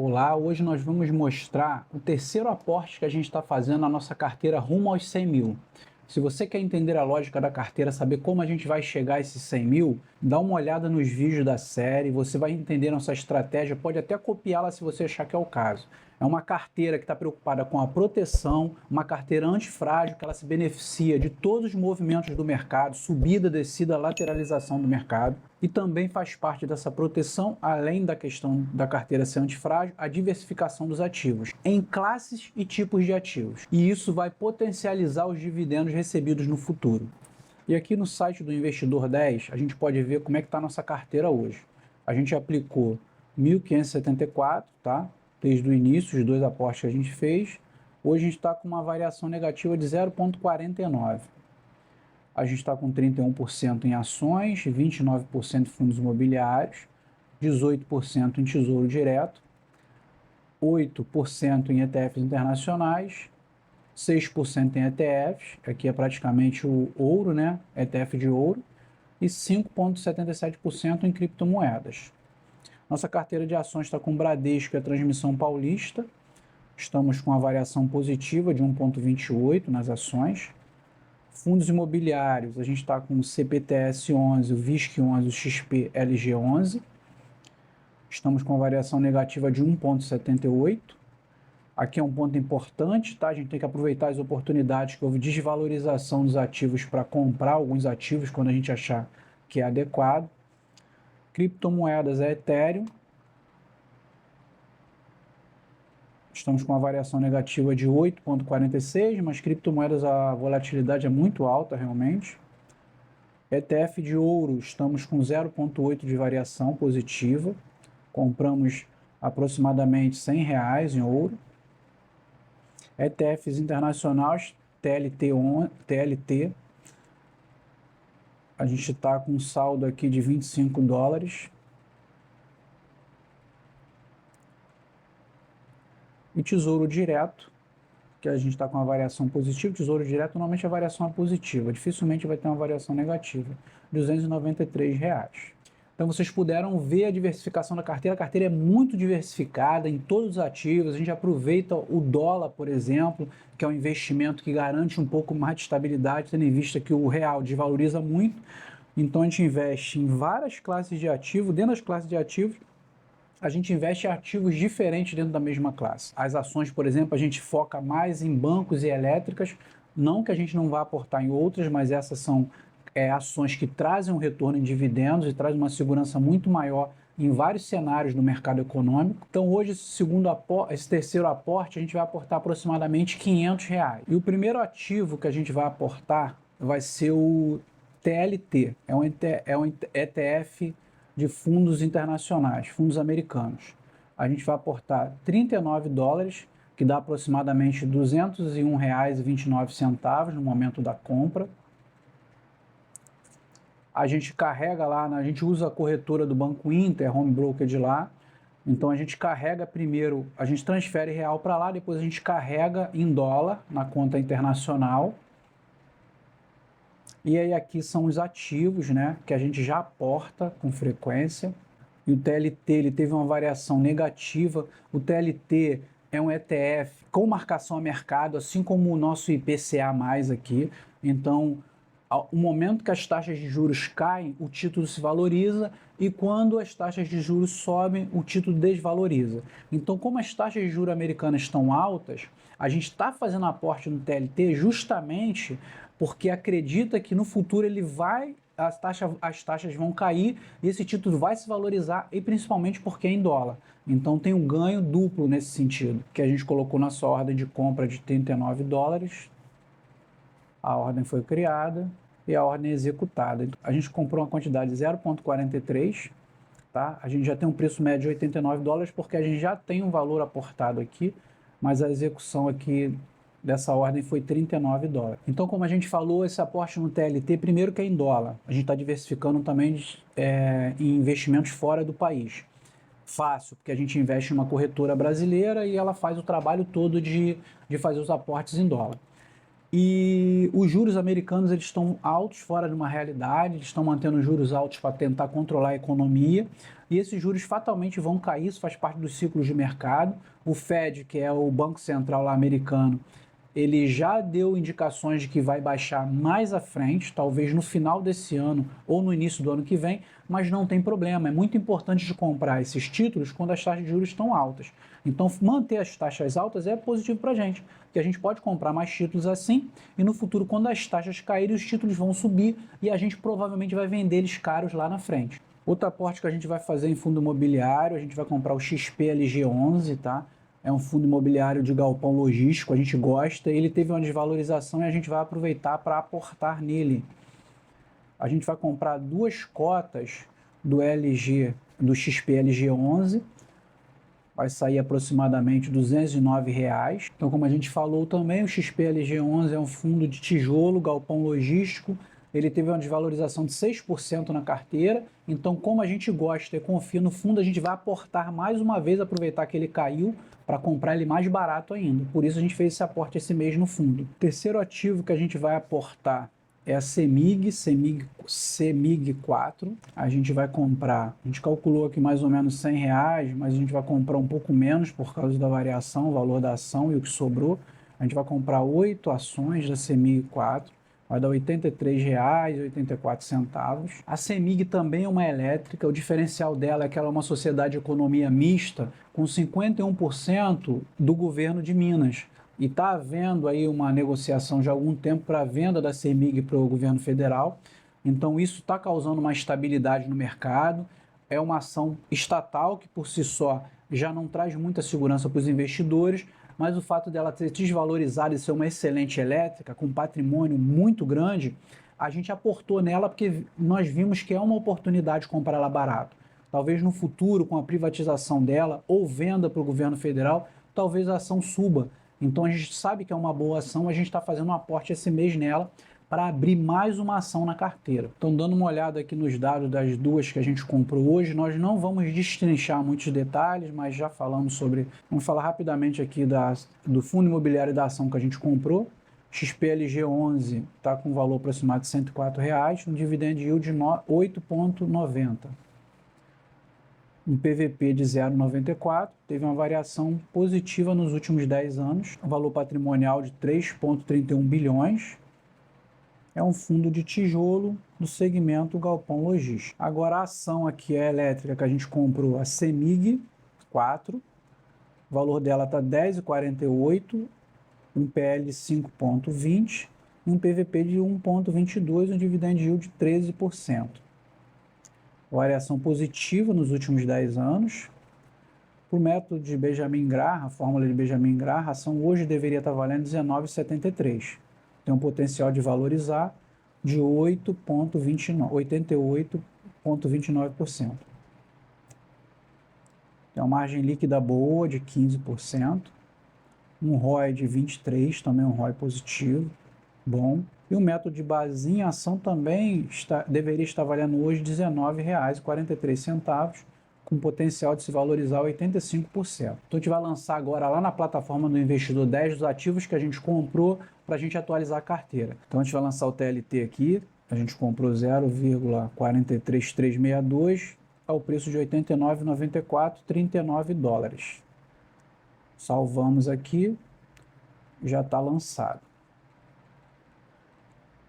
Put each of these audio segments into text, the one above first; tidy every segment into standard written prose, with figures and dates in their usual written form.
Olá, hoje nós vamos mostrar o terceiro aporte que a gente está fazendo na nossa carteira rumo aos 100 mil. Se você quer entender a lógica da carteira, saber como a gente vai chegar a esses 100 mil, dá uma olhada nos vídeos da série, você vai entender nossa estratégia, pode até copiá-la se você achar que é o caso. É uma carteira que está preocupada com a proteção, uma carteira antifrágil, que ela se beneficia de todos os movimentos do mercado, subida, descida, lateralização do mercado, e também faz parte dessa proteção, além da questão da carteira ser antifrágil, a diversificação dos ativos, em classes e tipos de ativos. E isso vai potencializar os dividendos recebidos no futuro. E aqui no site do Investidor 10, a gente pode ver como é que está a nossa carteira hoje. A gente aplicou 1.574, tá? Desde o início, os dois aportes que a gente fez. Hoje a gente está com uma variação negativa de 0,49. A gente está com 31% em ações, 29% em fundos imobiliários, 18% em tesouro direto, 8% em ETFs internacionais, 6% em ETFs, aqui é praticamente o ouro, né? ETF de ouro, e 5,77% em criptomoedas. Nossa carteira de ações está com Bradesco e a Transmissão Paulista. Estamos com a variação positiva de 1,28 nas ações. Fundos imobiliários, a gente está com o CPTS 11, o VISC 11, o XP LG 11. Estamos com a variação negativa de 1,78. Aqui é um ponto importante, tá? A gente tem que aproveitar as oportunidades que houve desvalorização dos ativos para comprar alguns ativos quando a gente achar que é adequado. Criptomoedas é Ethereum. Estamos com uma variação negativa de 8,46, mas criptomoedas a volatilidade é muito alta realmente. ETF de ouro, estamos com 0,8 de variação positiva. Compramos aproximadamente R$ 100 em ouro. ETFs internacionais, TLT, a gente está com um saldo aqui de $25. E tesouro direto, que a gente está com uma variação positiva. Tesouro direto, normalmente a variação é positiva, dificilmente vai ter uma variação negativa, R$ 293. Então vocês puderam ver a diversificação da carteira. A carteira é muito diversificada em todos os ativos. A gente aproveita o dólar, por exemplo, que é um investimento que garante um pouco mais de estabilidade, tendo em vista que o real desvaloriza muito. Então a gente investe em várias classes de ativos. Dentro das classes de ativos, a gente investe em ativos diferentes dentro da mesma classe. As ações, por exemplo, a gente foca mais em bancos e elétricas. Não que a gente não vá aportar em outras, mas essas são ações que trazem um retorno em dividendos e trazem uma segurança muito maior em vários cenários do mercado econômico. Então hoje, esse terceiro aporte, a gente vai aportar aproximadamente R$ 500. E o primeiro ativo que a gente vai aportar vai ser o TLT, é um ETF de fundos internacionais, fundos americanos. A gente vai aportar $39, que dá aproximadamente R$ 201,29 no momento da compra. A gente carrega lá, a gente usa a corretora do Banco Inter, home broker de lá. Então a gente carrega primeiro, a gente transfere real para lá, depois a gente carrega em dólar na conta internacional. E aí aqui são os ativos, né, que a gente já aporta com frequência. E o TLT, ele teve uma variação negativa. O TLT é um ETF com marcação a mercado, assim como o nosso IPCA+, aqui. Então, o momento que as taxas de juros caem, o título se valoriza, e quando as taxas de juros sobem, o título desvaloriza. Então, como as taxas de juros americanas estão altas, a gente está fazendo aporte no TLT justamente porque acredita que no futuro as taxas vão cair e esse título vai se valorizar, e principalmente porque é em dólar. Então tem um ganho duplo nesse sentido, que a gente colocou na sua ordem de compra de $39. A ordem foi criada e a ordem executada. A gente comprou uma quantidade de 0,43, tá? A gente já tem um preço médio de $89 porque a gente já tem um valor aportado aqui, mas a execução aqui dessa ordem foi $39. Então, como a gente falou, esse aporte no TLT, primeiro que é em dólar. A gente está diversificando também em investimentos fora do país. Fácil, porque a gente investe em uma corretora brasileira e ela faz o trabalho todo de fazer os aportes em dólar. E os juros americanos eles estão altos, fora de uma realidade, eles estão mantendo juros altos para tentar controlar a economia, e esses juros fatalmente vão cair, isso faz parte dos ciclos de mercado. O Fed, que é o Banco Central lá americano, ele já deu indicações de que vai baixar mais à frente, talvez no final desse ano ou no início do ano que vem, mas não tem problema. É muito importante de comprar esses títulos quando as taxas de juros estão altas. Então, manter as taxas altas é positivo para a gente, porque a gente pode comprar mais títulos assim e no futuro, quando as taxas caírem, os títulos vão subir e a gente provavelmente vai vender eles caros lá na frente. Outro aporte que a gente vai fazer em fundo imobiliário, a gente vai comprar o XPLG11, tá? É um fundo imobiliário de galpão logístico, a gente gosta, ele teve uma desvalorização e a gente vai aproveitar para aportar nele. A gente vai comprar 2 cotas do LG, do XPLG11, vai sair aproximadamente R$ 209. Então, como a gente falou também, o XPLG11 é um fundo de tijolo, galpão logístico, ele teve uma desvalorização de 6% na carteira, então como a gente gosta e confia no fundo, a gente vai aportar mais uma vez, aproveitar que ele caiu, para comprar ele mais barato ainda. Por isso a gente fez esse aporte esse mês no fundo. O terceiro ativo que a gente vai aportar é a CEMIG 4. A gente vai comprar, a gente calculou aqui mais ou menos R$ 100, mas a gente vai comprar um pouco menos por causa da variação, o valor da ação e o que sobrou. A gente vai comprar 8 ações da CEMIG 4. Vai dar R$ 83,84. A CEMIG também é uma elétrica, o diferencial dela é que ela é uma sociedade de economia mista com 51% do governo de Minas. E está havendo aí uma negociação já há algum tempo para a venda da CEMIG para o governo federal. Então isso está causando uma estabilidade no mercado. É uma ação estatal que por si só já não traz muita segurança para os investidores, mas o fato dela ter desvalorizado e ser uma excelente elétrica, com patrimônio muito grande, a gente aportou nela porque nós vimos que é uma oportunidade de comprar ela barato. Talvez no futuro, com a privatização dela ou venda para o governo federal, talvez a ação suba. Então a gente sabe que é uma boa ação, a gente está fazendo um aporte esse mês nela para abrir mais uma ação na carteira. Então, dando uma olhada aqui nos dados das duas que a gente comprou hoje, nós não vamos destrinchar muitos detalhes, mas já falamos sobre... Vamos falar rapidamente aqui do fundo imobiliário da ação que a gente comprou. XPLG11 está com um valor aproximado de R$ 104, um dividend yield de 8,90. Um PVP de 0,94, teve uma variação positiva nos últimos 10 anos, um valor patrimonial de 3,31 bilhões, é um fundo de tijolo do segmento galpão logístico. Agora a ação aqui é elétrica que a gente comprou, a CEMIG 4, o valor dela está 10,48, um PL de 5,20 e um PVP de 1,22, um dividend yield de 13%. Variação positiva nos últimos 10 anos. Por método de Benjamin Graham, a fórmula de Benjamin Graham, a ação hoje deveria estar valendo 19,73. Tem um potencial de valorizar de 88,29%. Tem uma margem líquida boa de 15%, um ROI de 23%, também um ROI positivo, bom. E o método de base em ação também deveria estar valendo hoje R$ 19,43, com potencial de se valorizar 85%. Então a gente vai lançar agora lá na plataforma do Investidor 10 dos ativos que a gente comprou para a gente atualizar a carteira. Então a gente vai lançar o TLT aqui, a gente comprou 0,43362 ao preço de R$ 89,94, $39. Salvamos aqui, já está lançado.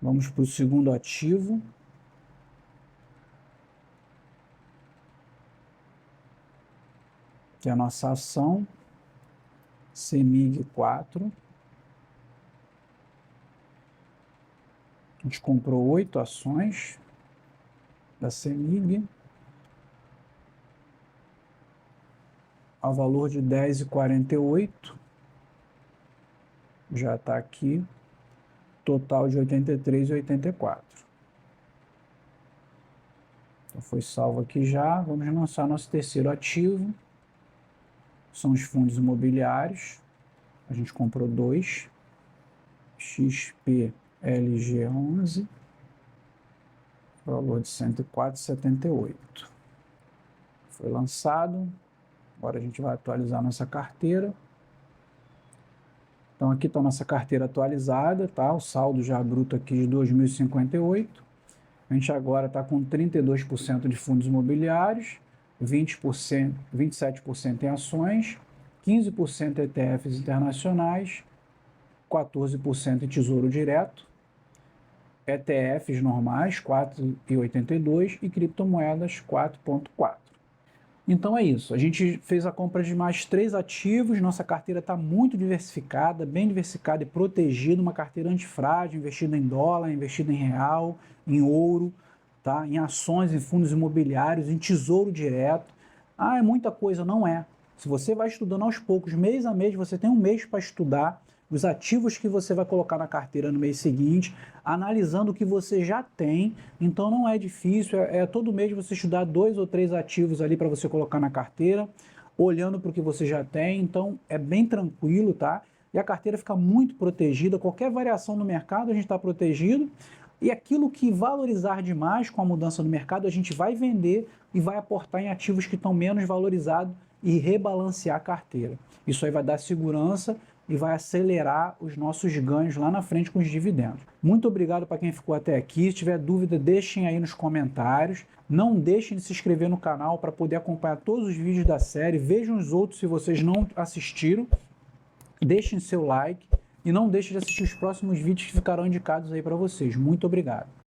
Vamos para o segundo ativo. Que é a nossa ação, CEMIG 4. A gente comprou 8 ações da CEMIG, ao valor de R$ 10,48. Já está aqui, total de R$ 83,84. Então foi salvo aqui já. Vamos lançar nosso terceiro ativo. São os fundos imobiliários. A gente comprou 2. XPLG11. Valor de R$ 104,78. Foi lançado. Agora a gente vai atualizar nossa carteira. Então aqui está a nossa carteira atualizada, tá? O saldo já bruto aqui de 2.058. A gente agora está com 32% de fundos imobiliários, 20%, 27% em ações, 15% ETFs internacionais, 14% em tesouro direto, ETFs normais 4,82 e criptomoedas 4,4. Então é isso, a gente fez a compra de mais 3 ativos, nossa carteira está muito diversificada, bem diversificada e protegida, uma carteira antifrágil, investida em dólar, investida em real, em ouro, tá? Em ações, em fundos imobiliários, em tesouro direto. Ah, é muita coisa, não é. Se você vai estudando aos poucos, mês a mês, você tem um mês para estudar os ativos que você vai colocar na carteira no mês seguinte, analisando o que você já tem. Então não é difícil, todo mês você estudar 2 ou 3 ativos ali para você colocar na carteira, olhando para o que você já tem. Então é bem tranquilo, tá? E a carteira fica muito protegida, qualquer variação no mercado a gente está protegido. E aquilo que valorizar demais com a mudança no mercado, a gente vai vender e vai aportar em ativos que estão menos valorizados e rebalancear a carteira. Isso aí vai dar segurança e vai acelerar os nossos ganhos lá na frente com os dividendos. Muito obrigado para quem ficou até aqui. Se tiver dúvida, deixem aí nos comentários. Não deixem de se inscrever no canal para poder acompanhar todos os vídeos da série. Vejam os outros se vocês não assistiram. Deixem seu like e não deixem de assistir os próximos vídeos que ficarão indicados aí para vocês. Muito obrigado.